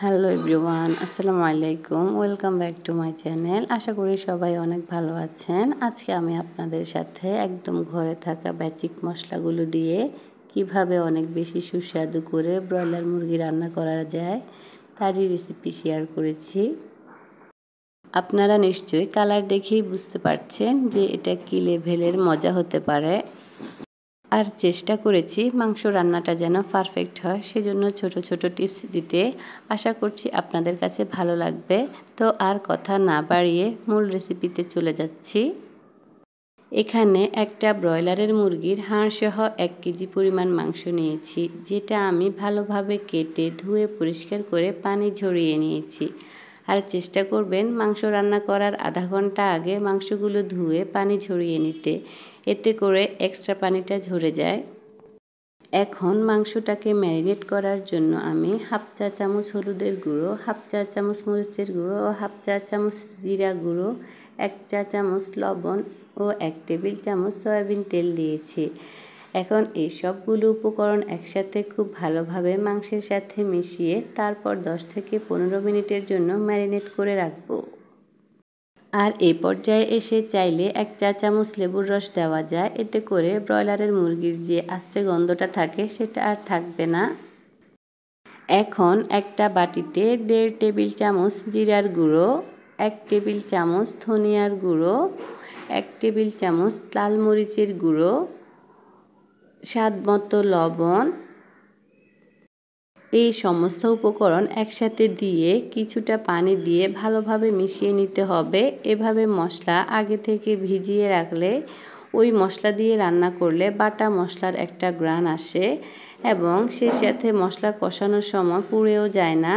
Hello everyone, আসসালামু আলাইকুম। Welcome back to my channel. আশা করি সবাই অনেক ভালো আছেন। আজকে আমি আপনাদের সাথে একদম ঘরে থাকা বেসিক মশলাগুলো দিয়ে কিভাবে অনেক বেশি সুস্বাদু করে ব্রয়লার মুরগি রান্না করা যায় তারই রেসিপি শেয়ার করেছি। আপনারা নিশ্চয়ই কালার দেখেই বুঝতে পারছেন যে এটা কী লেভেলের মজা হতে পারে। আর চেষ্টা করেছি মাংস রান্নাটা যেন পারফেক্ট হয়, সেজন্য ছোট ছোট টিপস দিতে। আশা করছি আপনাদের কাছে ভালো লাগবে। তো আর কথা না বাড়িয়ে মূল রেসিপিতে চলে যাচ্ছি। এখানে একটা ব্রয়লারের মুরগির হাড়সহ 1 কেজি পরিমাণ মাংস নিয়েছি, যেটা আমি ভালোভাবে কেটে ধুয়ে পরিষ্কার করে পানি ঝরিয়ে নিয়েছি। আর চেষ্টা করবেন মাংস রান্না করার আধা ঘন্টা আগে মাংসগুলো ধুয়ে পানি ঝরিয়ে নিতে, এতে করে এক্সট্রা পানিটা ঝরে যায়। এখন মাংসটাকে ম্যারিনেট করার জন্য আমি হাফ চা চামচ হলুদের গুঁড়ো, হাফ চা চামচ মরিচের গুঁড়ো ও হাফ চা চামচ জিরা গুঁড়ো, 1 চা চামচ লবণ ও 1 টেবিল চামচ সয়াবিন তেল দিয়েছি। এখন এই সবগুলো উপকরণ একসাথে খুব ভালোভাবে মাংসের সাথে মিশিয়ে তারপর 10 থেকে 15 মিনিটের জন্য ম্যারিনেট করে রাখবো। আর এই পর্যায়ে এসে চাইলে 1 চা চামচ লেবুর রস দেওয়া যায়, এতে করে ব্রয়লারের মুরগির যে আস্তে গন্ধটা থাকে সেটা আর থাকবে না। এখন একটা বাটিতে 1.5 টেবিল চামচ জিরার গুঁড়ো, 1 টেবিল চামচ ধনিয়ার গুঁড়ো, 1 টেবিল চামচ লাল মরিচের গুঁড়ো, স্বাদ মতো লবণ, এই সমস্ত উপকরণ একসাথে দিয়ে কিছুটা পানি দিয়ে ভালোভাবে মিশিয়ে নিতে হবে। এভাবে মশলা আগে থেকে ভিজিয়ে রাখলে ওই মশলা দিয়ে রান্না করলে বাটা মশলার একটা ঘ্রাণ আসে এবং সেই সাথে মশলা কষানোর সময় পুড়েও যায় না,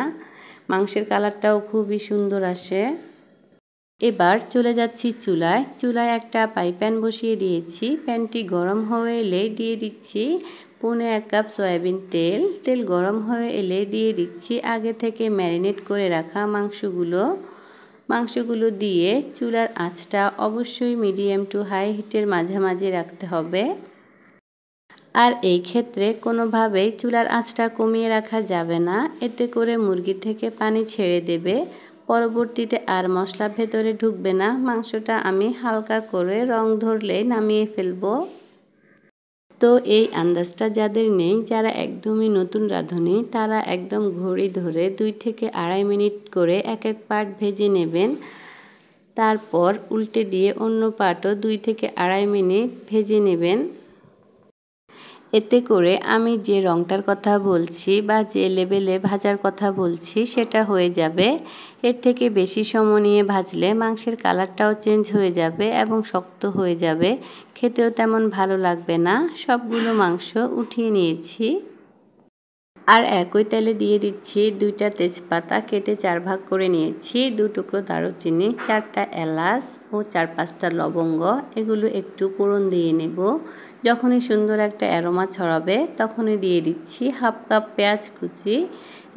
মাংসের কালারটাও খুবই সুন্দর আসে। এবার চলে যাচ্ছি চুলায় একটা প্যান বসিয়ে দিয়েছি। প্যানটি গরম হয়ে এলে দিয়ে দিচ্ছি 1.5 কাপ সয়াবিন তেল গরম হয়ে এলে দিয়ে দিচ্ছি আগে থেকে ম্যারিনেট করে রাখা মাংসগুলো দিয়ে চুলার আঁচটা অবশ্যই মিডিয়াম টু হাই হিটের মাঝামাঝি রাখতে হবে। আর এই ক্ষেত্রে কোনোভাবেই চুলার আঁচটা কমিয়ে রাখা যাবে না, এতে করে মুরগি থেকে পানি ছেড়ে দেবে। পরবর্তীতে আর মশলা ভেতরে ঢুকবে না। মাংসটা আমি হালকা করে রং ধরলে নামিয়ে ফেলবো। তো এই আন্দাজটা যাদের নেই, যারা একদমই নতুন রাঁধুনি, তারা একদম ঘড়ি ধরে 2 থেকে 2.5 মিনিট করে এক পার্ট ভেজে নেবেন। তারপর উল্টে দিয়ে অন্য পার্টও 2 থেকে 2.5 মিনিট ভেজে নেবেন। এতে করে আমি যে রংটার কথা বলছি বা যে লেভেলে ভাজার কথা বলছি সেটা হয়ে যাবে। এর থেকে বেশি সময় নিয়ে ভাজলে মাংসের কালারটাও চেঞ্জ হয়ে যাবে এবং শক্ত হয়ে যাবে, খেতেও তেমন ভালো লাগবে না। সবগুলো মাংস উঠিয়ে নিয়েছি। আর একই তেলে দিয়ে দিচ্ছি 2টা তেজপাতা কেটে 4 ভাগ করে নিয়েছি, 2 টুকরো দারুচিনি, 4টা এলাচ ও 4-5টা লবঙ্গ। এগুলো একটু ফোড়ন দিয়ে নেব। যখনই সুন্দর একটা অ্যারোমা ছড়াবে তখনই দিয়ে দিচ্ছি হাফ কাপ পেঁয়াজ কুচি।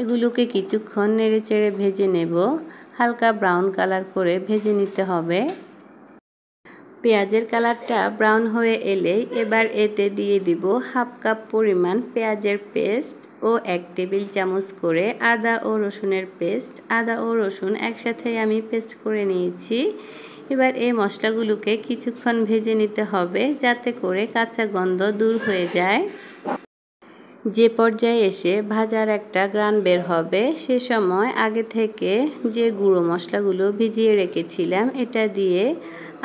এগুলোকে কিছুক্ষণ নেড়েচেড়ে ভেজে নেব। হালকা ব্রাউন কালার করে ভেজে নিতে হবে। পেঁয়াজের কালারটা ব্রাউন হয়ে এলেই এবার এতে দিয়ে দিব হাফ কাপ পরিমাণ পেঁয়াজের পেস্ট ও 1 টেবিল চামচ করে আদা ও রসুনের পেস্ট। আদা ও রসুন একসাথে আমি পেস্ট করে নিয়েছি। এবার এই মশলাগুলোকে কিছুক্ষণ ভেজে নিতে হবে যাতে করে কাঁচা গন্ধ দূর হয়ে যায়। যে পর্যায়ে এসে ভাজার একটা ঘ্রাণ বের হবে, সে সময় আগে থেকে যে গুঁড়ো মশলাগুলো ভিজিয়ে রেখেছিলাম এটা দিয়ে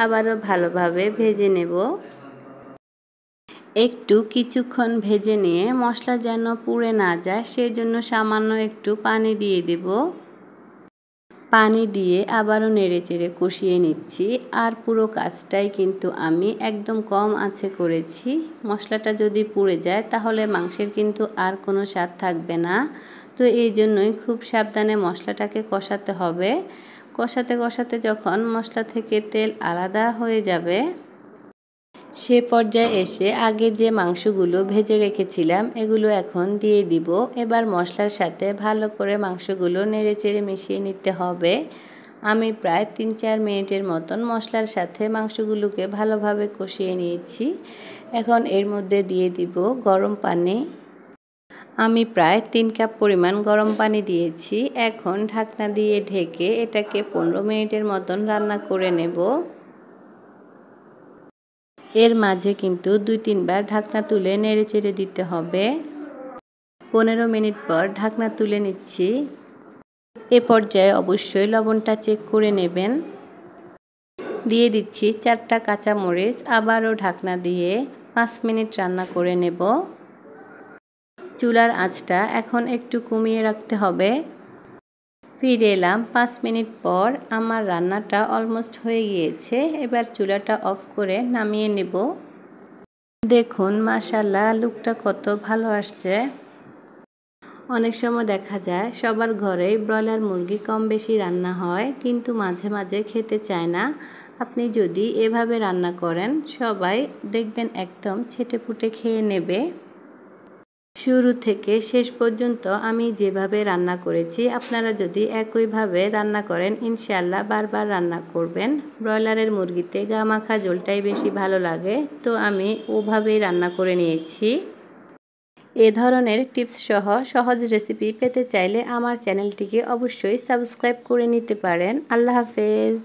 আবারও ভালোভাবে ভেজে নেব। কিছুক্ষণ ভেজে নিয়ে মশলা যেন পুড়ে না যায় সেজন্য সামান্য একটু পানি দিয়ে দেব। পানি দিয়ে আবারও নেড়েচেড়ে কষিয়ে নিচ্ছি। আর পুরো কাজটাই কিন্তু আমি একদম কম আঁচে করেছি। মশলাটা যদি পুড়ে যায় তাহলে মাংসের কিন্তু আর কোনো স্বাদ থাকবে না। তো এই জন্যই খুব সাবধানে মশলাটাকে কষাতে হবে। কষাতে কষাতে যখন মশলা থেকে তেল আলাদা হয়ে যাবে, সে পর্যায়ে এসে আগে যে মাংসগুলো ভেজে রেখেছিলাম এগুলো এখন দিয়ে দিব। এবার মশলার সাথে ভালো করে মাংসগুলো নেড়েচেড়ে মিশিয়ে নিতে হবে। আমি প্রায় 3-4 মিনিটের মতন মশলার সাথে মাংসগুলোকে ভালোভাবে কষিয়ে নিয়েছি। এখন এর মধ্যে দিয়ে দিব গরম পানি। আমি প্রায় 3 কাপ পরিমাণ গরম পানি দিয়েছি। এখন ঢাকনা দিয়ে ঢেকে এটাকে 15 মিনিটের মতন রান্না করে নেব। এর মাঝে কিন্তু 2-3 বার ঢাকনা তুলে নেড়েচেড়ে দিতে হবে। 15 মিনিট পর ঢাকনা তুলে নিচ্ছি। এ পর্যায়ে অবশ্যই লবণটা চেক করে নেবেন। দিয়ে দিচ্ছি 4টা কাঁচামরিচ, আবারও ঢাকনা দিয়ে 5 মিনিট রান্না করে নেব। চুলার আঁচটা এখন একটু কমিয়ে রাখতে হবে। ফিরে এলাম 5 মিনিট পর। আমার রান্নাটা অলমোস্ট হয়ে গিয়েছে। এবার চুলাটা অফ করে নামিয়ে নেব। দেখুন মাশাআল্লাহ লুকটা কত ভালো আসছে। অনেক সময় দেখা যায় সবার ঘরেই ব্রয়লার মুরগি কম বেশি রান্না হয়, কিন্তু মাঝে মাঝে খেতে চায় না। আপনি যদি এভাবে রান্না করেন সবাই দেখবেন একদম ছেটেপুটে খেয়ে নেবে। শুরু থেকে শেষ পর্যন্ত আমি যেভাবে রান্না করেছি আপনারা যদি একইভাবে রান্না করেন ইনশাআল্লাহ বারবার রান্না করবেন। ব্রয়লারের মুরগিতে গা মাখা ঝোলটাই বেশি ভালো লাগে, তো আমি ওভাবেই রান্না করে নিয়েছি। এ ধরনের টিপস সহ সহজ রেসিপি পেতে চাইলে আমার চ্যানেলটিকে অবশ্যই সাবস্ক্রাইব করে নিতে পারেন। আল্লাহ হাফেজ।